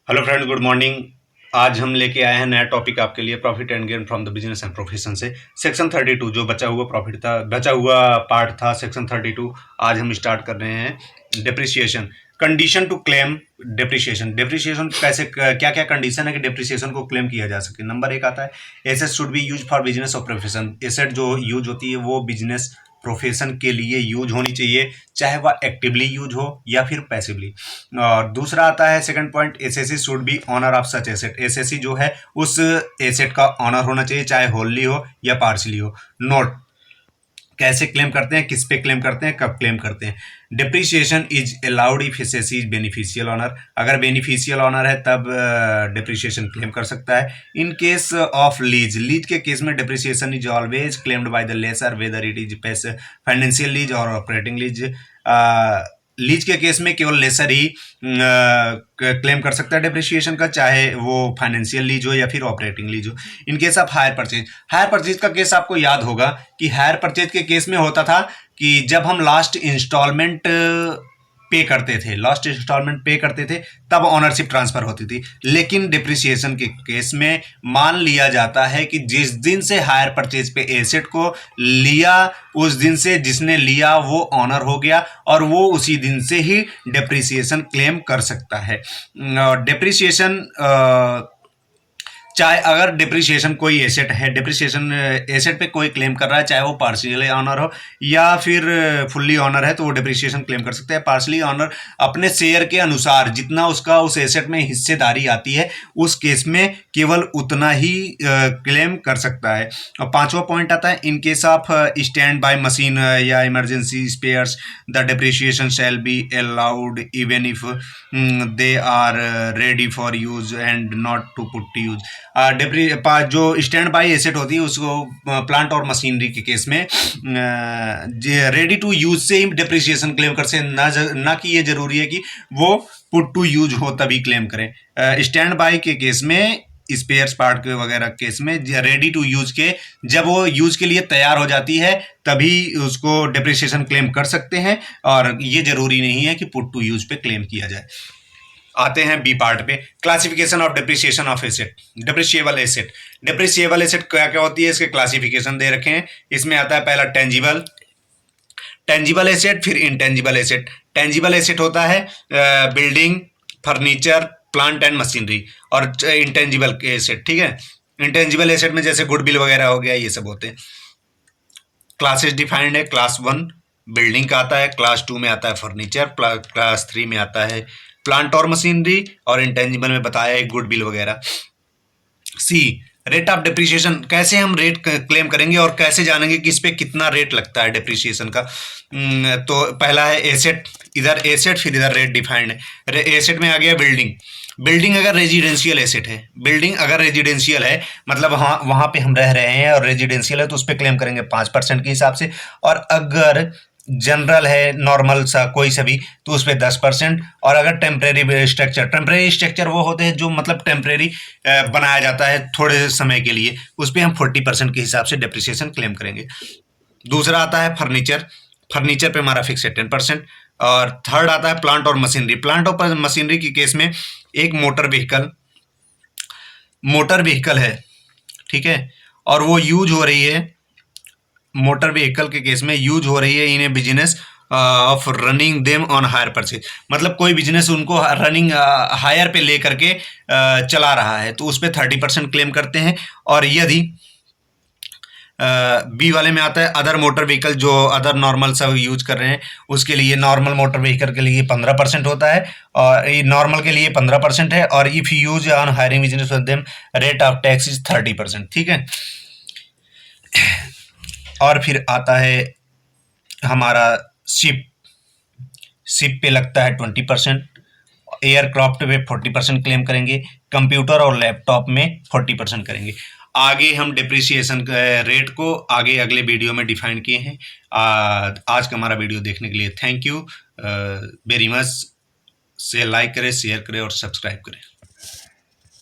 Hello friends, good morning. आज हम लेके आए हैं नया टॉपिक आपके लिए, profit and gain from the business and profession से सेक्शन 32। जो बचा हुआ प्रॉफिट था, बचा हुआ पार्ट था सेक्शन 32। आज हम स्टार्ट कर रहे हैं depreciation. Condition to claim depreciation. Depreciation कैसे, क्या क्या कंडीशन है कि डिप्रिसिएशन को क्लेम किया जा सके। नंबर एक आता है, asset should be use for business और प्रोफेशन। एसेट जो यूज होती है वो बिजनेस प्रोफेशन के लिए यूज होनी चाहिए, चाहे वह एक्टिवली यूज हो या फिर पैसिवली। और दूसरा आता है second point, SSC should be owner of such asset. SSC जो है उस एसेट का ऑनर होना चाहिए, चाहे होलली हो या पार्शली हो। नोट, कैसे क्लेम करते हैं, किस पे क्लेम करते हैं, कब क्लेम करते हैं। Depreciation is allowed if SSC is beneficial owner. अगर बेनिफिशियल ऑनर है तब डिप्रिसिएशन क्लेम कर सकता है। In case of lease, lease के केस में depreciation is always claimed by the lessor whether it is financial lease और ऑपरेटिंग लीज। लीज के केस में केवल लेसर ही क्लेम कर सकता है डिप्रिसिएशन का, चाहे वो फाइनेंशियल लीज हो या फिर ऑपरेटिंग लीज हो। इन case of hire purchase, hire purchase का केस आपको याद होगा कि हायर परचेज के केस में होता था कि जब हम लास्ट इंस्टॉलमेंट पे करते थे तब ऑनरशिप ट्रांसफर होती थी। लेकिन डिप्रिसिएशन के केस में मान लिया जाता है कि जिस दिन से हायर परचेज पे एसेट को लिया, उस दिन से जिसने लिया वो ऑनर हो गया और वो उसी दिन से ही डिप्रिसिएशन क्लेम कर सकता है। डिप्रिसिएशन चाहे अगर डिप्रिसिएशन कोई एसेट है, डिप्रिसिएशन एसेट पे कोई क्लेम कर रहा है, चाहे वो पार्शियली ऑनर हो या फिर फुल्ली ऑनर है, तो वो डिप्रिसिएशन क्लेम कर सकते हैं। पार्शियली ऑनर अपने शेयर के अनुसार जितना उसका उस एसेट में हिस्सेदारी आती है उस केस में केवल उतना ही क्लेम कर सकता है। और पांचवा पॉइंट आता है, in case of standby machine या emergency spares the depreciation shall be allowed even if they are ready for use and not to put to use. जो स्टैंड बाई एसेट होती है उसको प्लांट और machinery के case में ready to use से ही depreciation claim कर से ना कि ये जरूरी है कि वो पुट टू यूज हो तभी क्लेम करें। स्टैंड बाई के केस में, स्पेयर्स पार्ट के वगैरह केस में, रेडी टू यूज के जब वो यूज के लिए तैयार हो जाती है तभी उसको डिप्रिसिएशन क्लेम कर सकते हैं, और ये जरूरी नहीं है कि पुट टू यूज पे क्लेम किया जाए। आते हैं बी पार्ट पे, classification of depreciation of asset. Depreciable asset, depreciable asset क्या क्या होती है, इसके क्लासिफिकेशन दे रखे हैं। इसमें आता है पहला टेंजिबल, टेंजिबल एसेट, फिर इंटेंजिबल एसेट। टेंजिबल एसेट होता है building, furniture, plant and machinery, और इंटेंजिबल एसेट, ठीक है। इंटेंजिबल एसेट में जैसे गुडविल वगैरह हो गया, ये सब होते हैं। क्लासेस डिफाइंड है, क्लास 1 बिल्डिंग का आता है, क्लास 2 में आता है फर्नीचर, क्लास 3 में आता है प्लांट और मशीनरी, और इंटेंजिबल में बताया है गुडविल वगैरह। सी, रेट ऑफ डिप्रिसिएशन, कैसे हम रेट क्लेम करेंगे और कैसे जानेंगे कि इस पे कितना रेट लगता है डिप्रिसिएशन का। तो पहला है एसेट, इधर एसेट फिर इधर रेट डिफाइंड है। एसेट में आ गया बिल्डिंग। बिल्डिंग अगर रेजिडेंशियल एसेट है, बिल्डिंग अगर रेजिडेंशियल है मतलब वहां पे हम रह रहे हैं और रेजिडेंशियल है, तो उस पर क्लेम करेंगे 5% के हिसाब से। और अगर जनरल है, नॉर्मल सा कोई सा भी, तो उस पर 10%। और अगर टेम्परेरी स्ट्रक्चर वो होते हैं जो मतलब टेम्परेरी बनाया जाता है थोड़े समय के लिए, उस पर हम 40% के हिसाब से डिप्रिसिएशन क्लेम करेंगे। दूसरा आता है फर्नीचर, फर्नीचर पे हमारा फिक्स है 10%। और थर्ड आता है प्लांट और मशीनरी। प्लांट और मशीनरी के केस में एक मोटर व्हीकल है, ठीक है, और वो यूज हो रही है, मोटर व्हीकल के केस में यूज हो रही है in a business of running them on hire purchase. मतलब कोई बिजनेस उनको रनिंग हायर पे लेकर के चला रहा है, तो उस पर 30% क्लेम करते हैं। और यदि बी वाले में आता है अदर मोटर व्हीकल, जो अदर नॉर्मल सब यूज कर रहे हैं उसके लिए, नॉर्मल मोटर व्हीकल के लिए 15% होता है, और नॉर्मल के लिए 15% है। और if use on hiring business with them rate of tax is 30%, ठीक है। और फिर आता है हमारा शिप पे लगता है 20%, एयरक्राफ्ट पे 40% क्लेम करेंगे, कंप्यूटर और लैपटॉप में 40% करेंगे। आगे हम डिप्रिसिएशन रेट को आगे अगले वीडियो में डिफाइन किए हैं। आज का हमारा वीडियो देखने के लिए थैंक यू वेरी मच। से लाइक करें, शेयर करें और सब्सक्राइब करें।